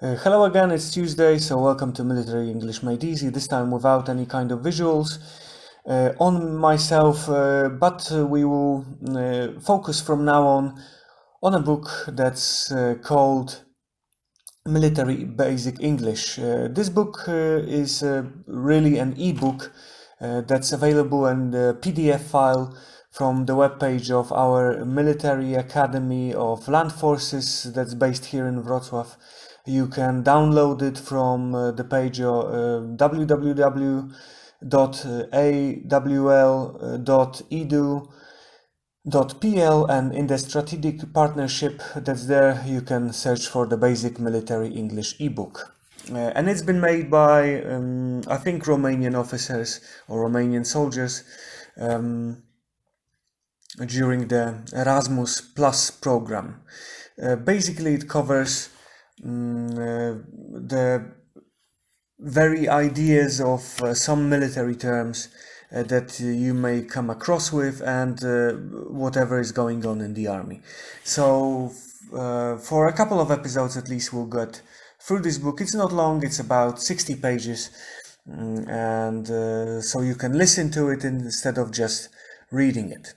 Hello again, it's Tuesday, so welcome to Military English Made Easy, this time without any kind of visuals on myself, but we will focus from now on a book that's called Military Basic English. This book is really an ebook that's available in the PDF file from the webpage of our Military Academy of Land Forces that's based here in Wrocław. You can download it from the page www.awl.edu.pl, and in the strategic partnership that's there you can search for the basic military English ebook. And it's been made by I think Romanian officers or Romanian soldiers during the Erasmus Plus program. Basically it covers the very ideas of some military terms that you may come across with, and whatever is going on in the army. So for a couple of episodes at least we'll get through this book. It's not long, it's about 60 pages, and so you can listen to it instead of just reading it.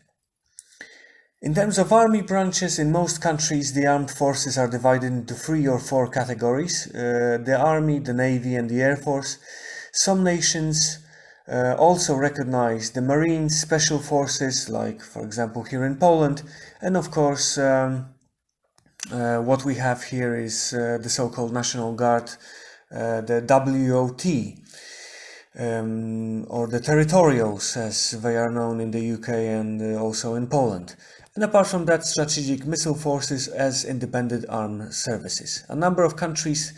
In terms of army branches, in most countries the armed forces are divided into 3 or 4 categories: the army, the navy and the air force. Some nations also recognize the marines, special forces, like for example here in Poland, and of course what we have here is the so-called National Guard, the WOT, or the territorials as they are known in the UK and also in Poland. And apart from that, strategic missile forces as independent armed services. A number of countries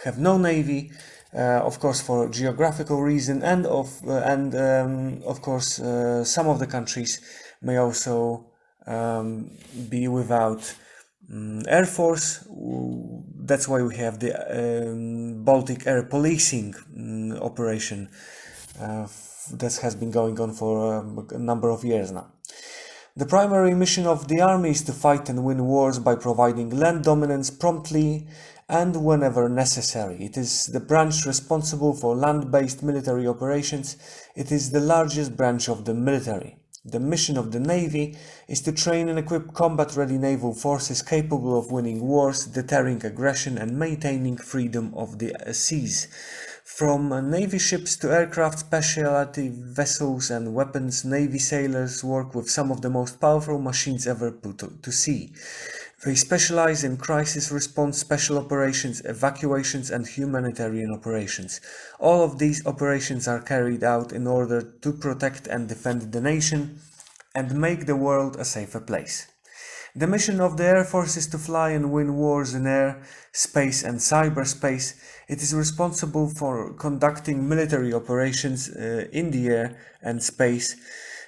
have no navy, of course for geographical reason, and of course some of the countries may also be without air force. That's why we have the Baltic Air Policing operation that has been going on for a number of years now. The primary mission of the army is to fight and win wars by providing land dominance promptly and whenever necessary. It is the branch responsible for land-based military operations. It is the largest branch of the military. The mission of the Navy is to train and equip combat-ready naval forces capable of winning wars, deterring aggression and maintaining freedom of the seas. From Navy ships to aircraft, specialty vessels and weapons, Navy sailors work with some of the most powerful machines ever put to sea. They specialize in crisis response, special operations, evacuations and humanitarian operations. All of these operations are carried out in order to protect and defend the nation and make the world a safer place. The mission of the Air Force is to fly and win wars in air, space and cyberspace. It is responsible for conducting military operations in the air and space.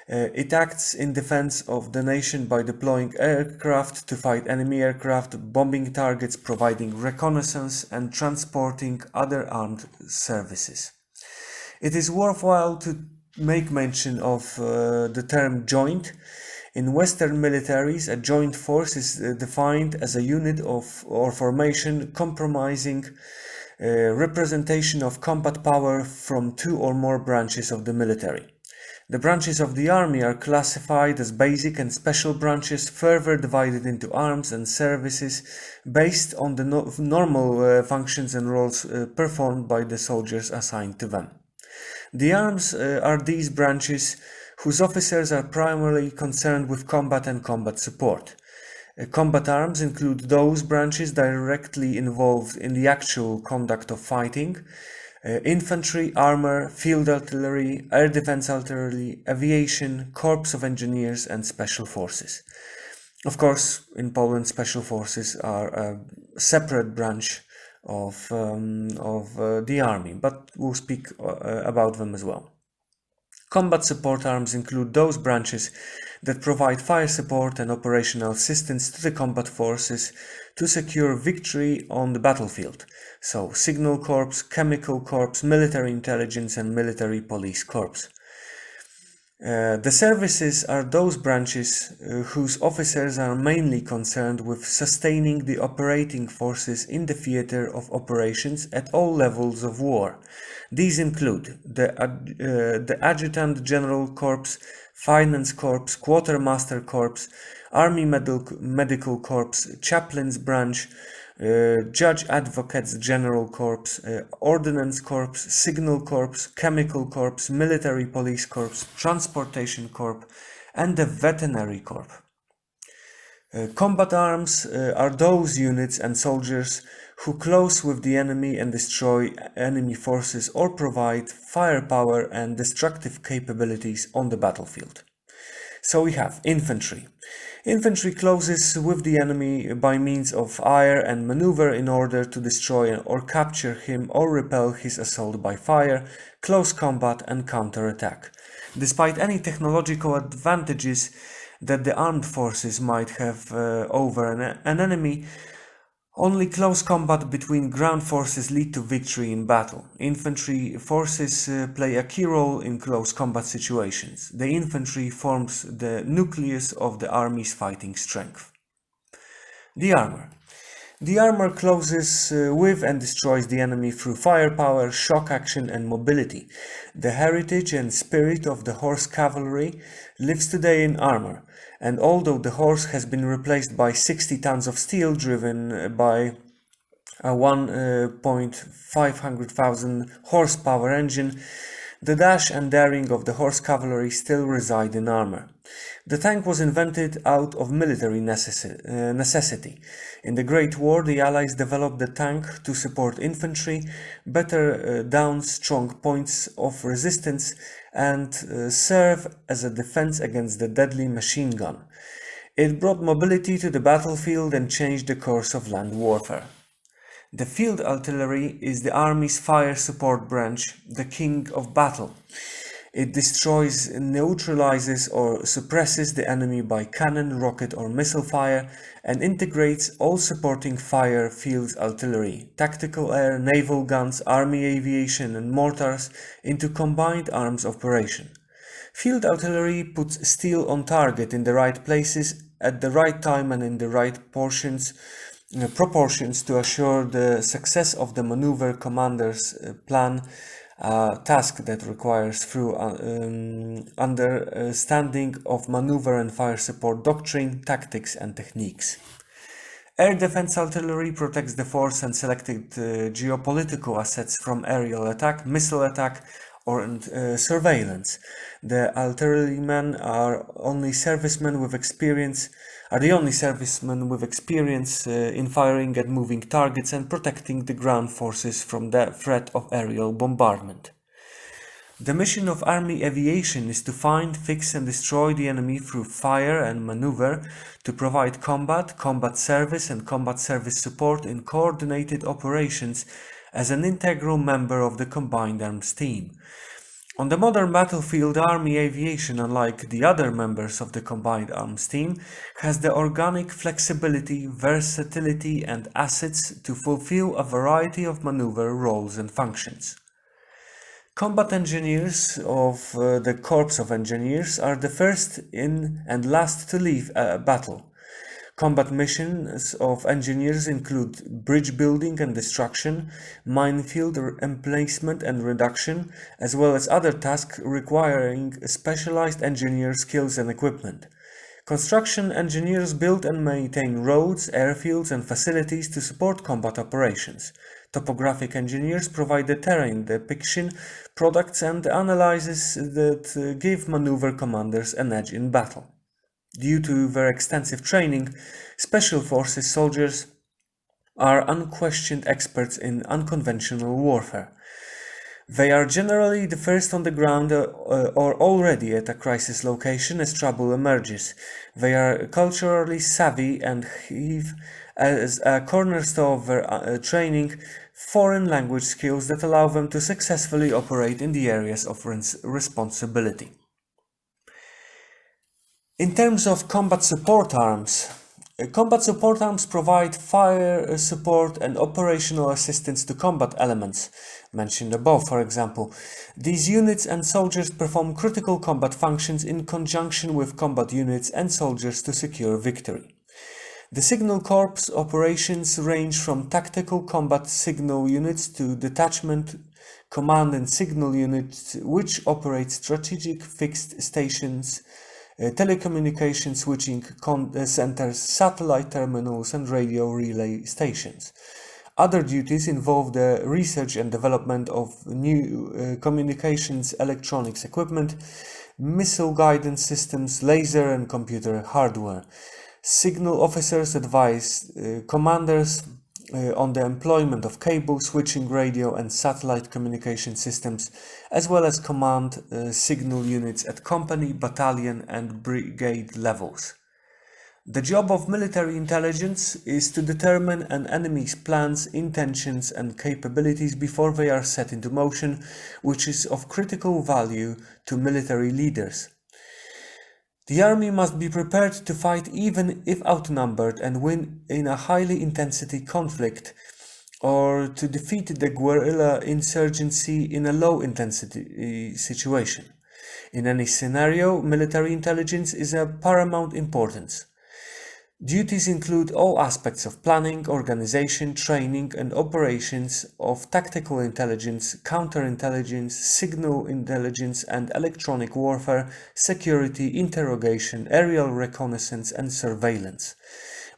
It acts in defense of the nation by deploying aircraft to fight enemy aircraft, bombing targets, providing reconnaissance and transporting other armed services. It is worthwhile to make mention of the term joint. In Western militaries, a joint force is defined as a unit of or formation comprising representation of combat power from 2 or more branches of the military. The branches of the army are classified as basic and special branches, further divided into arms and services based on the normal functions and roles performed by the soldiers assigned to them. The arms are these branches whose officers are primarily concerned with combat and combat support. Combat arms include those branches directly involved in the actual conduct of fighting: infantry, armor, field artillery, air defense artillery, aviation, corps of engineers and special forces. Of course, in Poland, special forces are a separate branch of the army, but we'll speak about them as well. Combat support arms include those branches that provide fire support and operational assistance to the combat forces to secure victory on the battlefield. So, Signal Corps, Chemical Corps, Military Intelligence and Military Police Corps. The services are those branches whose officers are mainly concerned with sustaining the operating forces in the theater of operations at all levels of war. These include the Adjutant General Corps, Finance Corps, Quartermaster Corps, Army Medical Corps, Chaplains Branch, Judge Advocates General Corps, Ordnance Corps, Signal Corps, Chemical Corps, Military Police Corps, Transportation Corps, and the Veterinary Corps. Combat arms are those units and soldiers who close with the enemy and destroy enemy forces or provide firepower and destructive capabilities on the battlefield. So we have infantry. Infantry closes with the enemy by means of fire and maneuver in order to destroy or capture him or repel his assault by fire, close combat and counter-attack. Despite any technological advantages that the armed forces might have over an enemy, only close combat between ground forces lead to victory in battle. Infantry forces play a key role in close combat situations. The infantry forms the nucleus of the army's fighting strength. The armor. The armor closes with and destroys the enemy through firepower, shock action, and mobility. The heritage and spirit of the horse cavalry lives today in armor, and although the horse has been replaced by 60 tons of steel driven by a 1,500,000 horsepower engine, the dash and daring of the horse cavalry still reside in armor. The tank was invented out of military necessity. In the Great War, the Allies developed the tank to support infantry, better down strong points of resistance, and serve as a defense against the deadly machine gun. It brought mobility to the battlefield and changed the course of land warfare. The field artillery is the army's fire support branch, the king of battle. It destroys, neutralizes, or suppresses the enemy by cannon, rocket, or missile fire, and integrates all supporting fire field artillery, tactical air, naval guns, army aviation, and mortars into combined arms operation. Field artillery puts steel on target in the right places at the right time and in the right proportions to assure the success of the maneuver commander's plan, a task that requires through understanding of maneuver and fire support doctrine, tactics, and techniques. Air defense artillery protects the force and selected geopolitical assets from aerial attack, missile attack, or surveillance. The artillerymen are the only servicemen with experience in firing at moving targets and protecting the ground forces from the threat of aerial bombardment. The mission of Army aviation is to find, fix, and destroy the enemy through fire and maneuver, to provide combat service, and combat service support in coordinated operations as an integral member of the combined arms team. On the modern battlefield, Army aviation, unlike the other members of the combined arms team, has the organic flexibility, versatility, and assets to fulfill a variety of maneuver roles and functions. Combat engineers of the Corps of Engineers are the first in and last to leave a battle. Combat missions of engineers include bridge building and destruction, minefield emplacement and reduction, as well as other tasks requiring specialized engineer skills and equipment. Construction engineers build and maintain roads, airfields, and facilities to support combat operations. Topographic engineers provide the terrain depiction, products, and analyses that give maneuver commanders an edge in battle. Due to their extensive training, Special Forces soldiers are unquestioned experts in unconventional warfare. They are generally the first on the ground or already at a crisis location as trouble emerges. They are culturally savvy and have as a cornerstone of their training foreign language skills that allow them to successfully operate in the areas of responsibility. In terms of combat support arms, Combat support arms provide fire support and operational assistance to combat elements, mentioned above, for example. These units and soldiers perform critical combat functions in conjunction with combat units and soldiers to secure victory. The Signal Corps operations range from tactical combat signal units to detachment command and signal units, which operate strategic fixed stations, telecommunication switching centers, satellite terminals, and radio relay stations. Other duties involve the research and development of new communications electronics equipment, missile guidance systems, laser and computer hardware. Signal officers advise commanders on the employment of cable, switching, radio and satellite communication systems, as well as command signal units at company, battalion and brigade levels. The job of military intelligence is to determine an enemy's plans, intentions and capabilities before they are set into motion, which is of critical value to military leaders. The army must be prepared to fight even if outnumbered and win in a highly intensity conflict, or to defeat the guerrilla insurgency in a low intensity situation. In any scenario, military intelligence is of paramount importance. Duties include all aspects of planning, organization, training and operations of tactical intelligence, counterintelligence, signal intelligence and electronic warfare, security, interrogation, aerial reconnaissance and surveillance.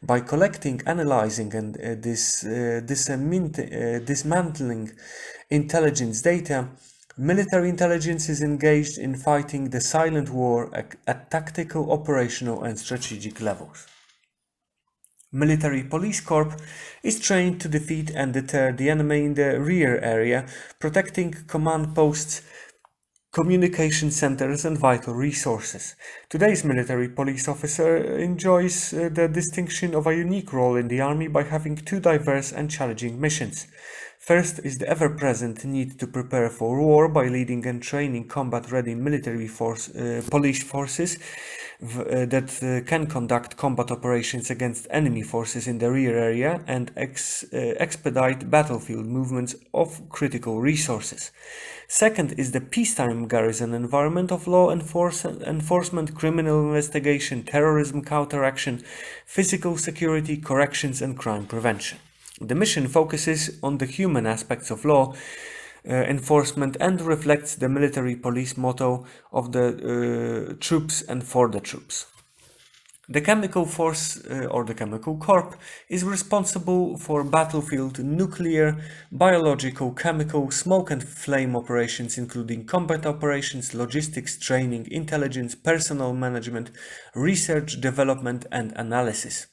By collecting, analyzing and dismantling intelligence data, military intelligence is engaged in fighting the silent war at tactical, operational and strategic levels. Military Police Corps is trained to defeat and deter the enemy in the rear area, protecting command posts, communication centers and vital resources. Today's military police officer enjoys the distinction of a unique role in the army by having two diverse and challenging missions. First is the ever-present need to prepare for war by leading and training combat-ready military police forces that can conduct combat operations against enemy forces in the rear area and expedite battlefield movements of critical resources. Second is the peacetime garrison environment of law enforcement, criminal investigation, terrorism counteraction, physical security, corrections and crime prevention. The mission focuses on the human aspects of law enforcement and reflects the military police motto of the troops and for the troops. The Chemical Force or the Chemical Corps is responsible for battlefield, nuclear, biological, chemical, smoke and flame operations, including combat operations, logistics, training, intelligence, personnel management, research, development and analysis.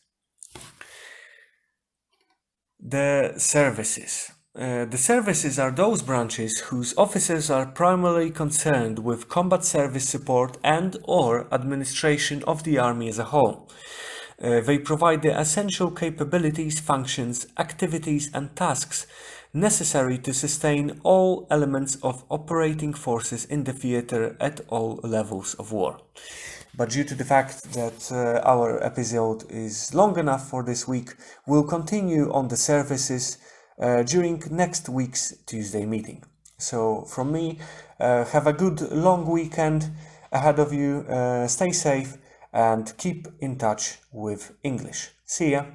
The services. The services are those branches whose officers are primarily concerned with combat service support and/or administration of the army as a whole. They provide the essential capabilities, functions, activities and tasks necessary to sustain all elements of operating forces in the theater at all levels of war. But due to the fact that our episode is long enough for this week, we'll continue on the services during next week's Tuesday meeting. So from me, have a good long weekend ahead of you, stay safe and keep in touch with English. See ya!